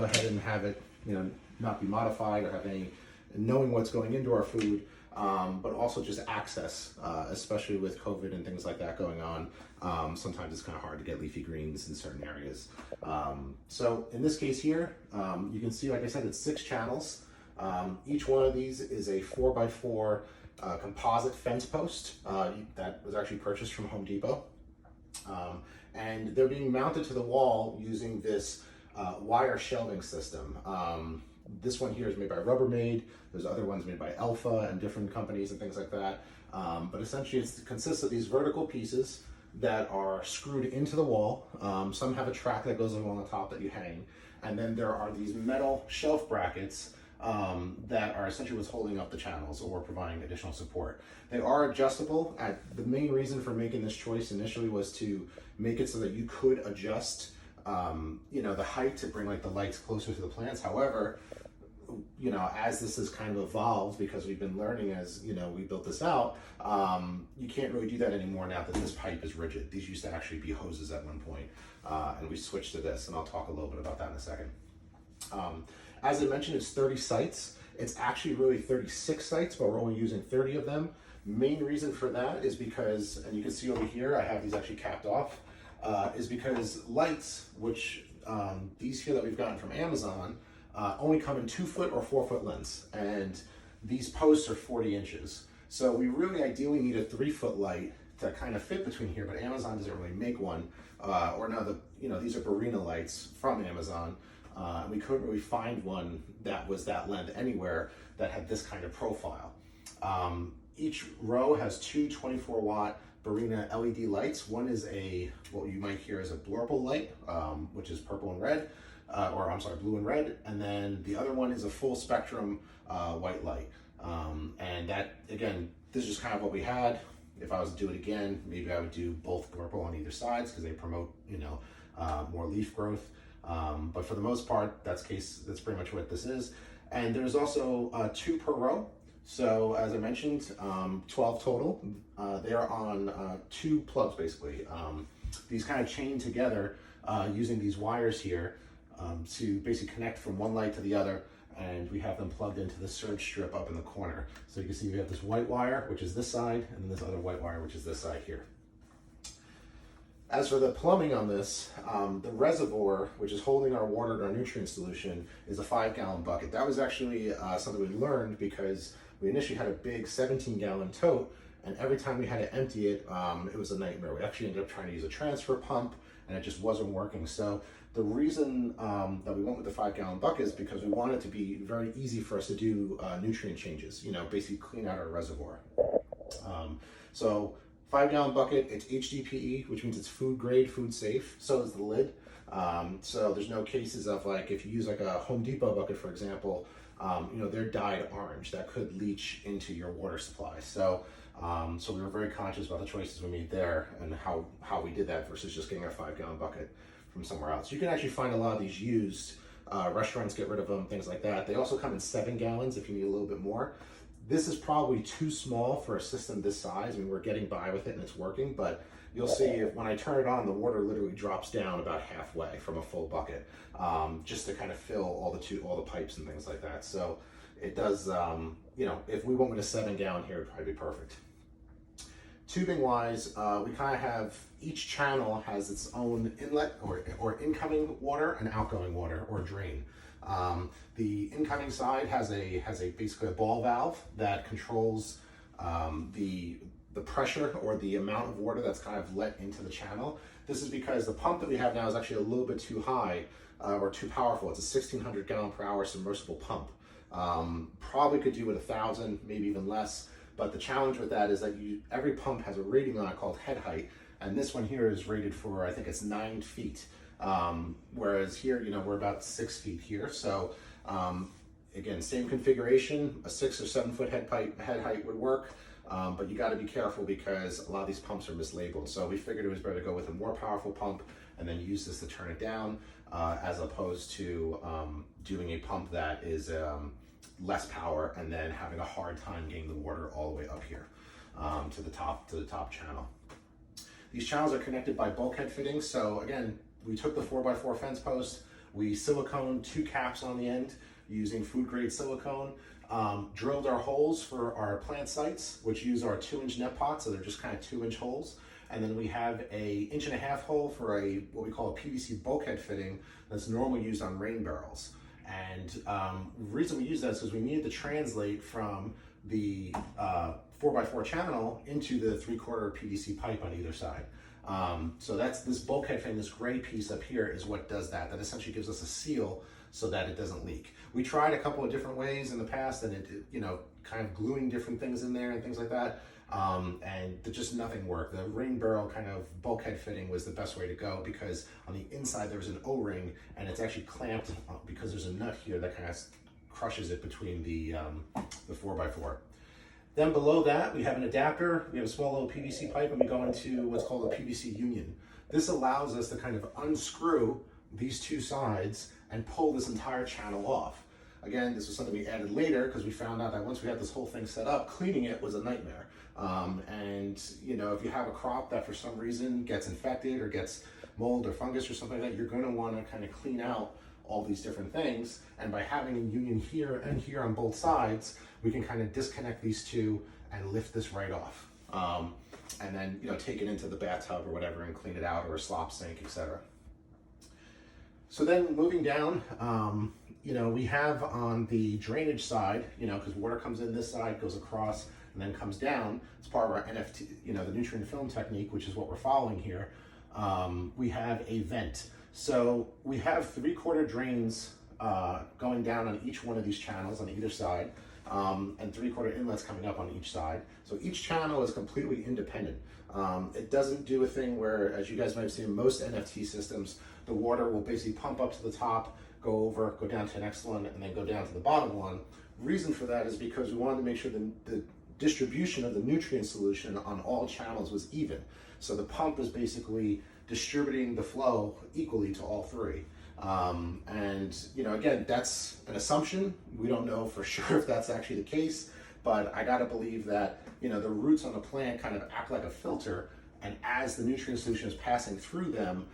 go ahead and have it, not be modified or have any knowing what's going into our food, but also just access, especially with COVID and things like that going on. Sometimes it's kind of hard to get leafy greens in certain areas. So in this case here, you can see, like I said, it's 6 channels. Each one of these is a 4x4 composite fence post that was actually purchased from Home Depot. And they're being mounted to the wall using this wire shelving system. This one here is made by Rubbermaid. There's other ones made by Alpha and different companies and things like that. But essentially it consists of these vertical pieces that are screwed into the wall. Some have a track that goes along the top that you hang. And then there are these metal shelf brackets that are essentially what's holding up the channels or providing additional support. They are adjustable. The main reason for making this choice initially was to make it so that you could adjust the height to bring like the lights closer to the plants. However, as this has kind of evolved, because we've been learning as we built this out, you can't really do that anymore now that this pipe is rigid. These used to actually be hoses at one point, and we switched to this, and I'll talk a little bit about that in a second. As I mentioned, it's 30 sites. It's actually really 36 sites, but we're only using 30 of them. Main reason for that is because, and you can see over here, I have these actually capped off, is because lights, which these here that we've gotten from Amazon, only come in 2-foot or 4-foot lengths, and these posts are 40 inches. So we really ideally need a 3-foot light to kind of fit between here, but Amazon doesn't really make one. Or now these are Barina lights from Amazon. We couldn't really find one that was that length anywhere that had this kind of profile. Each row has 2 24-watt Barina LED lights. One is what you might hear as a blurple light, which is purple and red, blue and red. And then the other one is a full spectrum white light. And that, again, this is just kind of what we had. If I was to do it again, maybe I would do both blurple on either sides because they promote, more leaf growth. But for the most part, that's pretty much what this is. And there's also 2 per row. So as I mentioned, 12 total. They are on 2 plugs basically. These kind of chain together using these wires here to basically connect from one light to the other. And we have them plugged into the surge strip up in the corner. So you can see we have this white wire, which is this side, and then this other white wire, which is this side here. As for the plumbing on this, the reservoir, which is holding our water and our nutrient solution, is a 5-gallon bucket. That was actually something we learned because we initially had a big 17-gallon tote, and every time we had to empty it, it was a nightmare. We actually ended up trying to use a transfer pump, and it just wasn't working. So the reason that we went with the 5-gallon bucket is because we wanted it to be very easy for us to do nutrient changes, basically clean out our reservoir. So 5-gallon bucket, it's HDPE, which means it's food grade, food safe. So is the lid. So there's no cases of like, if you use like a Home Depot bucket, for example, they're dyed orange. That could leach into your water supply. So we were very conscious about the choices we made there and how we did that versus just getting a 5-gallon bucket from somewhere else. You can actually find a lot of these used. Restaurants get rid of them, things like that. They also come in 7 gallons if you need a little bit more. This is probably too small for a system this size. I mean, we're getting by with it and it's working, but you'll see when I turn it on, the water literally drops down about halfway from a full bucket, just to kind of fill all the pipes and things like that. So it does, if we went with a 7-gallon here, it'd probably be perfect. Tubing wise, we kind of have, each channel has its own inlet or incoming water and outgoing water or drain. The incoming side has basically a ball valve that controls the pressure or the amount of water that's kind of let into the channel. This is because the pump that we have now is actually a little bit too high or too powerful. It's a 1,600 gallon per hour submersible pump. Probably could do with 1,000, maybe even less. But the challenge with that is that every pump has a rating on it called head height, and this one here is rated for, I think it's 9 feet. Whereas here, we're about 6 feet here. So again, same configuration, a 6 or 7 foot head height would work, but you got to be careful because a lot of these pumps are mislabeled. So we figured it was better to go with a more powerful pump and then use this to turn it down, as opposed to doing a pump that is less power and then having a hard time getting the water all the way up here to the top channel. These channels are connected by bulkhead fittings. So again, we took the 4x4 fence post, We silicone 2 caps on the end using food grade silicone. Drilled our holes for our plant sites, which use our 2-inch net pot, so they're just kind of 2-inch holes. And then we have a 1.5-inch hole for what we call a PVC bulkhead fitting that's normally used on rain barrels. And the reason we use that is because we needed to translate from the 4x4 channel into the 3/4 PVC pipe on either side. So that's this bulkhead fitting, this gray piece up here is what does that. That essentially gives us a seal so that it doesn't leak. We tried a couple of different ways in the past, and it kind of gluing different things in there and things like that. And just nothing worked. The rain barrel kind of bulkhead fitting was the best way to go, because on the inside there was an O-ring, and it's actually clamped because there's a nut here that kind of crushes it between the 4x4. Then below that we have an adapter. We have a small little PVC pipe, and we go into what's called a PVC union. This allows us to kind of unscrew these 2 sides and pull this entire channel off. Again, this was something we added later because we found out that once we had this whole thing set up, cleaning it was a nightmare. And if you have a crop that for some reason gets infected or gets mold or fungus or something like that, you're going to want to kind of clean out all these different things. And by having a union here and here on both sides, we can kind of disconnect these 2 and lift this right off. And then take it into the bathtub or whatever and clean it out, or a slop sink, etc. So then moving down, we have on the drainage side, because water comes in this side, goes across, and then comes down. It's part of our NFT, the nutrient film technique, which is what we're following here. We have a vent. So we have 3/4 drains going down on each one of these channels on either side, and 3/4 inlets coming up on each side. So each channel is completely independent. It doesn't do a thing where, as you guys might have seen in most NFT systems, the water will basically pump up to the top, go over, go down to the next one, and then go down to the bottom one. Reason for that is because we wanted to make sure the distribution of the nutrient solution on all channels was even. So the pump is basically distributing the flow equally to all 3. Again, that's an assumption. We don't know for sure if that's actually the case, but I gotta believe that, the roots on the plant kind of act like a filter, and as the nutrient solution is passing through them,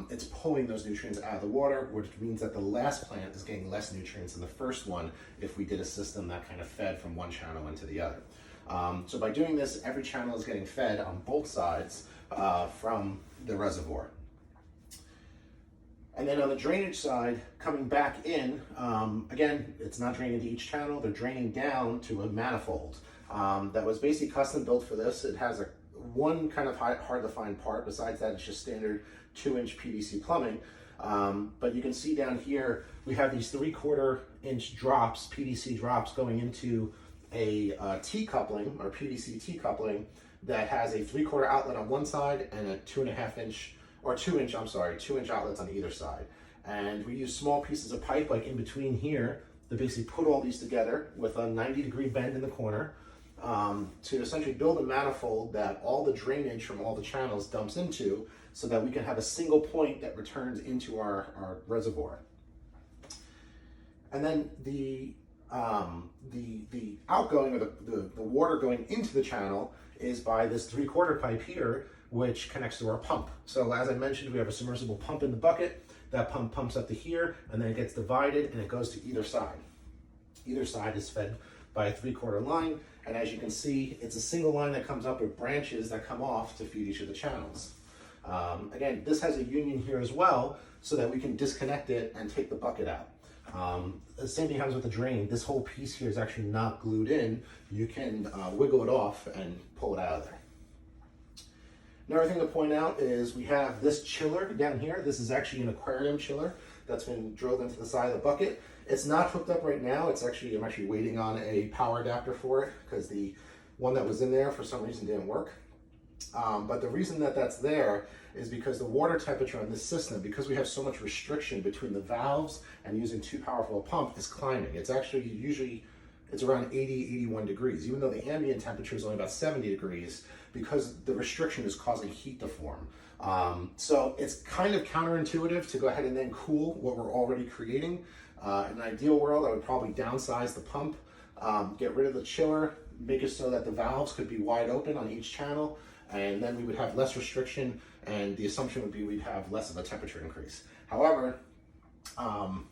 it's pulling those nutrients out of the water, which means that the last plant is getting less nutrients than the first one if we did a system that kind of fed from one channel into the other. So by doing this, every channel is getting fed on both sides from the reservoir. And then on the drainage side, coming back in, again, it's not draining to each channel, they're draining down to a manifold that was basically custom built for this. It has one kind of hard to find part. Besides that, it's just standard 2-inch PVC plumbing. But you can see down here, we have these 3/4-inch drops, PVC drops, going into a T-coupling, or PVC T-coupling, that has a 3/4 outlet on one side and a 2.5-inch, or 2-inch, 2-inch outlets on either side. And we use small pieces of pipe, like in between here, to basically put all these together with a 90-degree bend in the corner, to essentially build a manifold that all the drainage from all the channels dumps into, so that we can have a single point that returns into our reservoir. And then the outgoing, or the water going into the channel, is by this 3/4 pipe here, which connects to our pump. So as I mentioned, we have a submersible pump in the bucket. That pump pumps up to here, and then it gets divided and it goes to either side. Either side is fed by a 3/4 line, and as you can see, it's a single line that comes up with branches that come off to feed each of the channels. Again, this has a union here as well, so that we can disconnect it and take the bucket out. The same thing happens with the drain. This whole piece here is actually not glued in. You can wiggle it off and pull it out of there. Another thing to point out is we have this chiller down here. This is actually an aquarium chiller that's been drilled into the side of the bucket. It's not hooked up right now. I'm actually waiting on a power adapter for it, because the one that was in there for some reason didn't work. But the reason that that's there is because the water temperature on this system, because we have so much restriction between the valves and using too powerful a pump, is climbing. It's actually it's around 80, 81 degrees, even though the ambient temperature is only about 70 degrees, because the restriction is causing heat to form. So it's kind of counterintuitive to go ahead and then cool what we're already creating. In an ideal world, I would probably downsize the pump, get rid of the chiller, make it so that the valves could be wide open on each channel, and then we would have less restriction, and the assumption would be we'd have less of a temperature increase. However, One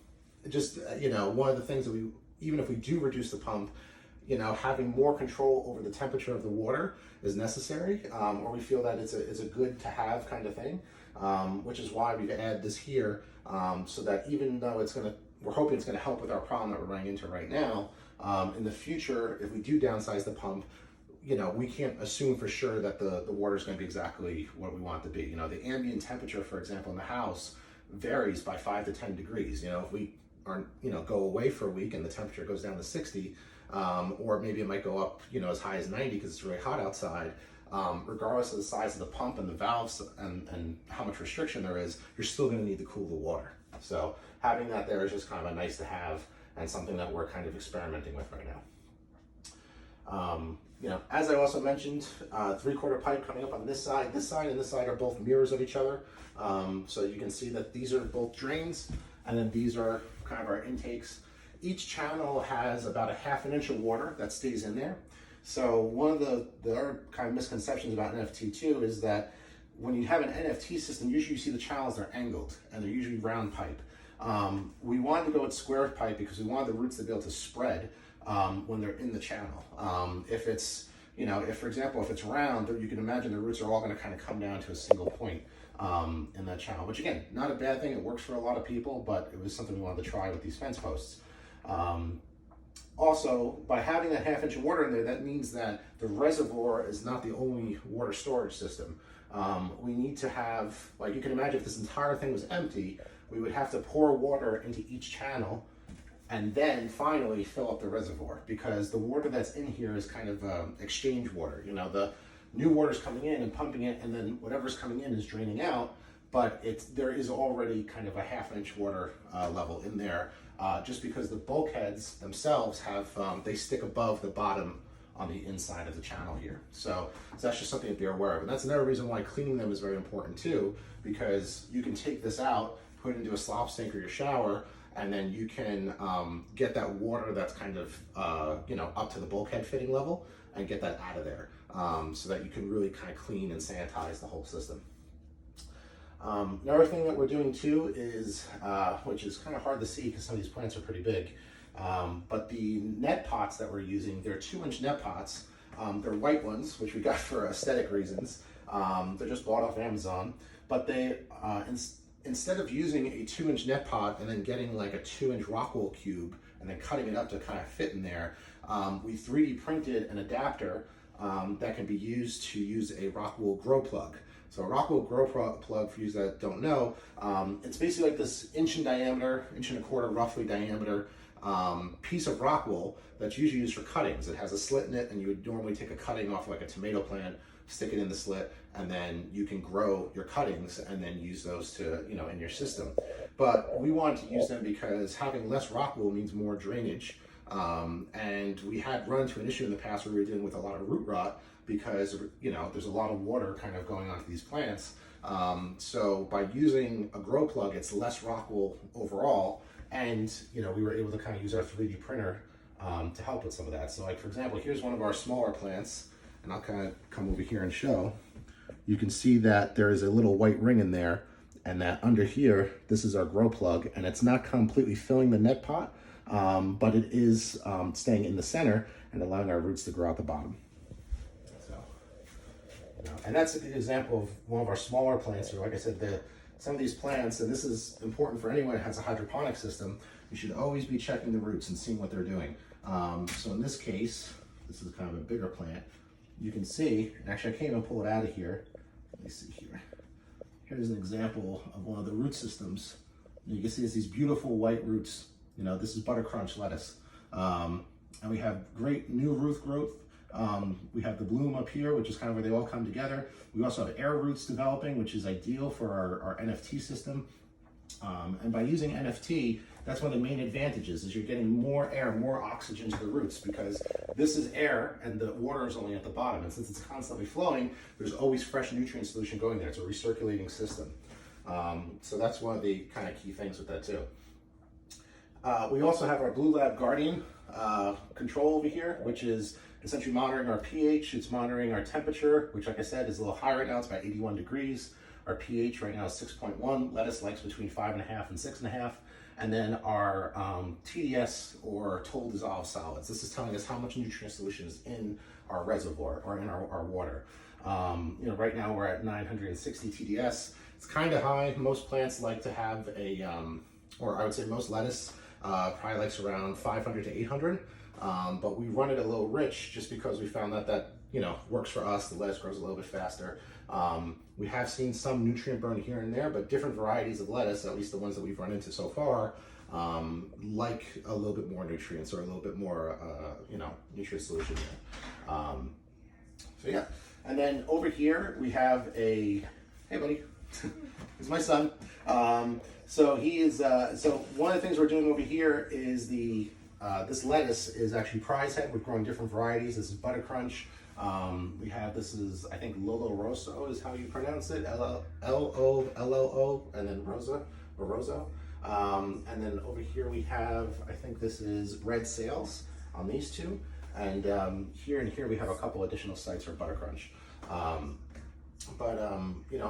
of the things that even if we do reduce the pump, having more control over the temperature of the water is necessary, or we feel that it's a good to have kind of thing, which is why we've added this here, so that even though we're hoping it's gonna help with our problem that we're running into right now, in the future, if we do downsize the pump, we can't assume for sure that the water is going to be exactly what we want it to be. The ambient temperature, for example, in the house varies by 5 to 10 degrees. If we aren't, go away for a week and the temperature goes down to 60, or maybe it might go up, as high as 90 because it's really hot outside. Regardless of the size of the pump and the valves and how much restriction there is, you're still going to need to cool the water. So having that there is just kind of a nice to have and something that we're kind of experimenting with right now. As I also mentioned, 3/4 pipe coming up on this side and this side are both mirrors of each other. So you can see that these are both drains, and then these are kind of our intakes. Each channel has about a 1/2 inch of water that stays in there. So one of the other kind of misconceptions about NFT too is that when you have an NFT system, usually you see the channels, they're angled and they're usually round pipe. We wanted to go with square pipe because we wanted the roots to be able to spread when they're in the channel. If it's, for example, if it's round, you can imagine the roots are all going to kind of come down to a single point in that channel, which again, not a bad thing. It works for a lot of people, but it was something we wanted to try with these fence posts. Also, by having that 1/2 inch of water in there, that means that the reservoir is not the only water storage system. We need to have, like you can imagine, if this entire thing was empty, we would have to pour water into each channel and then finally fill up the reservoir, because the water that's in here is kind of exchange water. The new water's coming in and pumping it, and then whatever's coming in is draining out, but there is already kind of a 1/2 inch water level in there, just because the bulkheads themselves they stick above the bottom on the inside of the channel here. So that's just something to be aware of. And that's another reason why cleaning them is very important too, because you can take this out, put it into a slop sink or your shower, and then you can get that water that's kind of up to the bulkhead fitting level and get that out of there, so that you can really kind of clean and sanitize the whole system. Another thing that we're doing too is, which is kind of hard to see because some of these plants are pretty big, but the net pots that we're using, they're 2-inch net pots. They're white ones, which we got for aesthetic reasons. They're just bought off Amazon, but they instead of using a 2-inch net pot and then getting like a 2-inch Rockwool cube and then cutting it up to kind of fit in there, we 3D printed an adapter that can be used to use a Rockwool grow plug. So a Rockwool grow plug, for you that don't know, it's basically like this 1 in diameter, 1.25 inch roughly diameter piece of Rockwool that's usually used for cuttings. It has a slit in it, and you would normally take a cutting off like a tomato plant, stick it in the slit, and then you can grow your cuttings and then use those to, in your system. But we wanted to use them because having less Rockwool means more drainage. And we had run into an issue in the past where we were dealing with a lot of root rot because, there's a lot of water kind of going onto these plants. So by using a grow plug, it's less Rockwool overall. And, we were able to kind of use our 3D printer to help with some of that. So like, for example, here's one of our smaller plants, and I'll kind of come over here and show. You can see that there is a little white ring in there, and that under here, this is our grow plug, and it's not completely filling the net pot, but it is staying in the center and allowing our roots to grow out the bottom. So, and that's a good example of one of our smaller plants. Like I said, some of these plants, and this is important for anyone that has a hydroponic system, you should always be checking the roots and seeing what they're doing. So in this case, this is kind of a bigger plant. You can see, and actually I can't even pull it out of here. Let me see here. Here's an example of one of the root systems. You can see it's these beautiful white roots. This is butter crunch lettuce. And we have great new root growth. We have the bloom up here, which is kind of where they all come together. We also have air roots developing, which is ideal for our NFT system. And by using NFT, that's one of the main advantages, is you're getting more air, more oxygen to the roots, because this is air and the water is only at the bottom. And since it's constantly flowing, there's always fresh nutrient solution going there. It's a recirculating system. So that's one of the kind of key things with that too. We also have our Blue Lab Guardian control over here, which is essentially monitoring our pH. It's monitoring our temperature, which, like I said, is a little higher right now. It's about 81 degrees. Our pH right now is 6.1. Lettuce likes between 5.5 and 6.5. and then our TDS, or total dissolved solids. This is telling us how much nutrient solution is in our reservoir or in our water. Right now we're at 960 TDS. It's kind of high. Most plants like to have or I would say most lettuce probably likes around 500 to 800. But we run it a little rich just because we found that works for us. The lettuce grows a little bit faster. We have seen some nutrient burn here and there, but different varieties of lettuce, at least the ones that we've run into so far, like a little bit more nutrients or a little bit more, nutrient solution there. So yeah, and then over here we have hey buddy, it's my son. So he is, so one of the things we're doing over here is this lettuce is actually prize head. We're growing different varieties. This is Butter Crunch. This is, I think, Lolo Rosso is how you pronounce it, L-O-L-L-O, and then Rosa, or Rosso. And then over here we have, I think this is Red Sails on these two. And here and here we have a couple additional sites for Butter Crunch.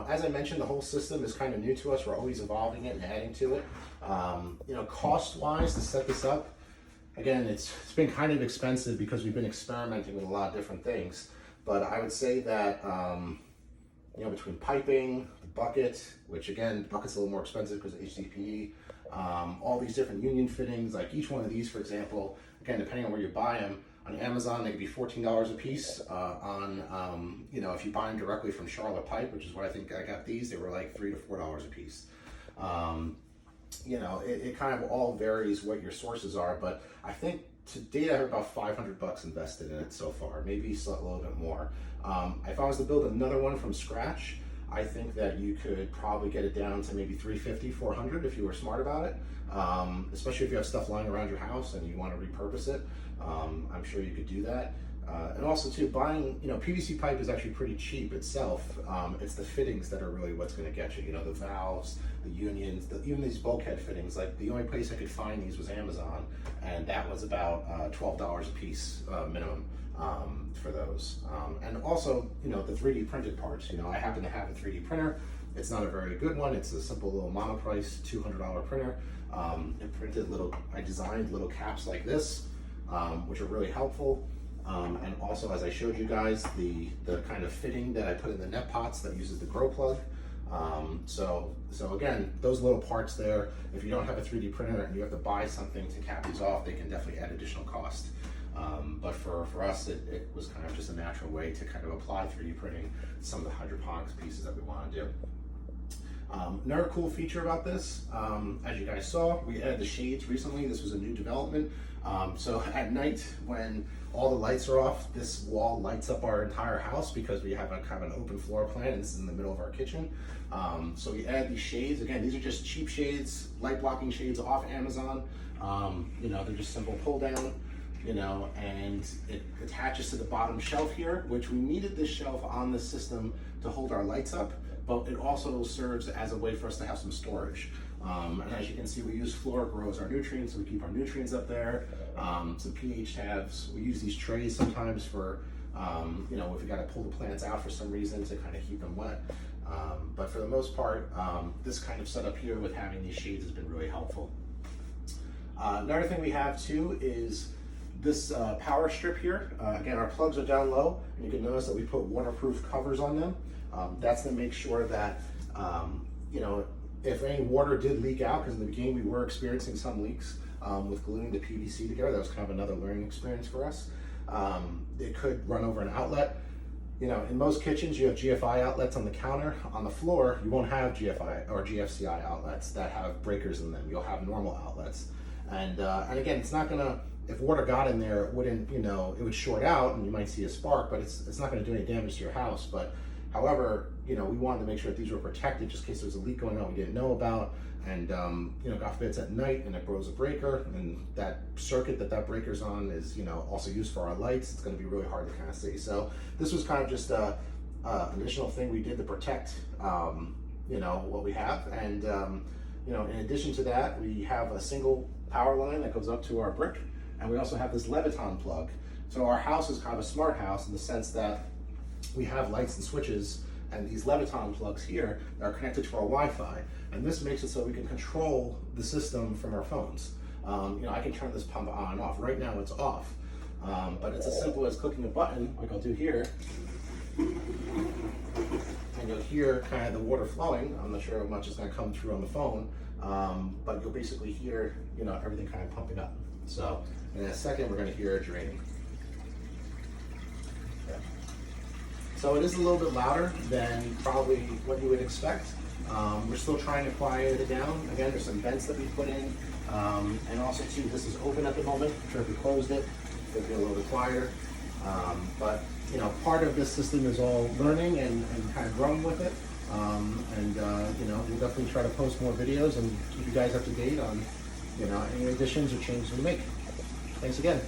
As I mentioned, the whole system is kind of new to us. We're always evolving it and adding to it. Cost-wise to set this up, again, it's been kind of expensive because we've been experimenting with a lot of different things. But I would say that, between piping, the bucket, which again, the bucket's a little more expensive because of HDPE, all these different union fittings, like each one of these, for example, again, depending on where you buy them, on Amazon, they could be $14 a piece. If you buy them directly from Charlotte Pipe, which is what I think I got these, they were like $3 to $4 a piece. It kind of all varies what your sources are, but I think to date I have about $500 invested in it so far, maybe a little bit more. If I was to build another one from scratch, I think that you could probably get it down to maybe $350, $400 if you were smart about it. Especially if you have stuff lying around your house and you want to repurpose it. I'm sure you could do that. And also too, buying, PVC pipe is actually pretty cheap itself. It's the fittings that are really what's going to get you, the valves, the unions, even these bulkhead fittings. Like the only place I could find these was Amazon, and that was about $12 a piece minimum for those. And also, the 3D printed parts. I happen to have a 3D printer. It's not a very good one. It's a simple little monoprice $200 printer. I designed little caps like this, which are really helpful. And also, as I showed you guys, the kind of fitting that I put in the net pots that uses the grow plug. So again, those little parts there, if you don't have a 3D printer and you have to buy something to cap these off, they can definitely add additional cost. But for us, it was kind of just a natural way to kind of apply 3D printing to some of the hydroponics pieces that we want to do. Another cool feature about this, as you guys saw, we added the shades recently. This was a new development. So at night, when all the lights are off, this wall lights up our entire house because we have a kind of an open floor plan, and this is in the middle of our kitchen. So we add these shades. Again, these are just cheap shades, light blocking shades off Amazon. They're just simple pull down, and it attaches to the bottom shelf here, which we needed this shelf on the system to hold our lights up, but it also serves as a way for us to have some storage. And as you can see, we use Flora Grow as our nutrients, so we keep our nutrients up there. Some pH tabs. We use these trays sometimes for, if we got to pull the plants out for some reason to kind of keep them wet. But for the most part, this kind of setup here with having these shades has been really helpful. Another thing we have too is this power strip here. Again, our plugs are down low, and you can notice that we put waterproof covers on them. That's to make sure that, if any water did leak out, because in the beginning we were experiencing some leaks with gluing the PVC together. That was kind of another learning experience for us. It could run over an outlet. In most kitchens you have GFI outlets on the counter. On the floor you won't have GFI or GFCI outlets that have breakers in them. You'll have normal outlets. And again, it's not gonna, if water got in there, it wouldn't, it would short out and you might see a spark, but it's not gonna do any damage to your house. But however, we wanted to make sure that these were protected just in case there was a leak going on we didn't know about. And, God forbid it's at night and it blows a breaker, and that circuit that breaker's on is, also used for our lights. It's going to be really hard to kind of see. So this was kind of just an additional thing we did to protect, what we have. And, in addition to that, we have a single power line that goes up to our brick. And we also have this Leviton plug. So our house is kind of a smart house in the sense that we have lights and switches And these Leviton plugs here are connected to our Wi-Fi, and this makes it so we can control the system from our phones. I can turn this pump on and off. Right now it's off, but it's as simple as clicking a button, like I'll do here, and you'll hear kind of the water flowing. I'm not sure how much is going to come through on the phone, but you'll basically hear, everything kind of pumping up. So in a second, we're going to hear it draining. Yeah. So it is a little bit louder than probably what you would expect. We're still trying to quiet it down. Again, there's some vents that we put in, and also too, this is open at the moment. I'm sure if we closed it, it'd be a little bit quieter. But part of this system is all learning and kind of growing with it. We'll definitely try to post more videos and keep you guys up to date on, any additions or changes we make. Thanks again.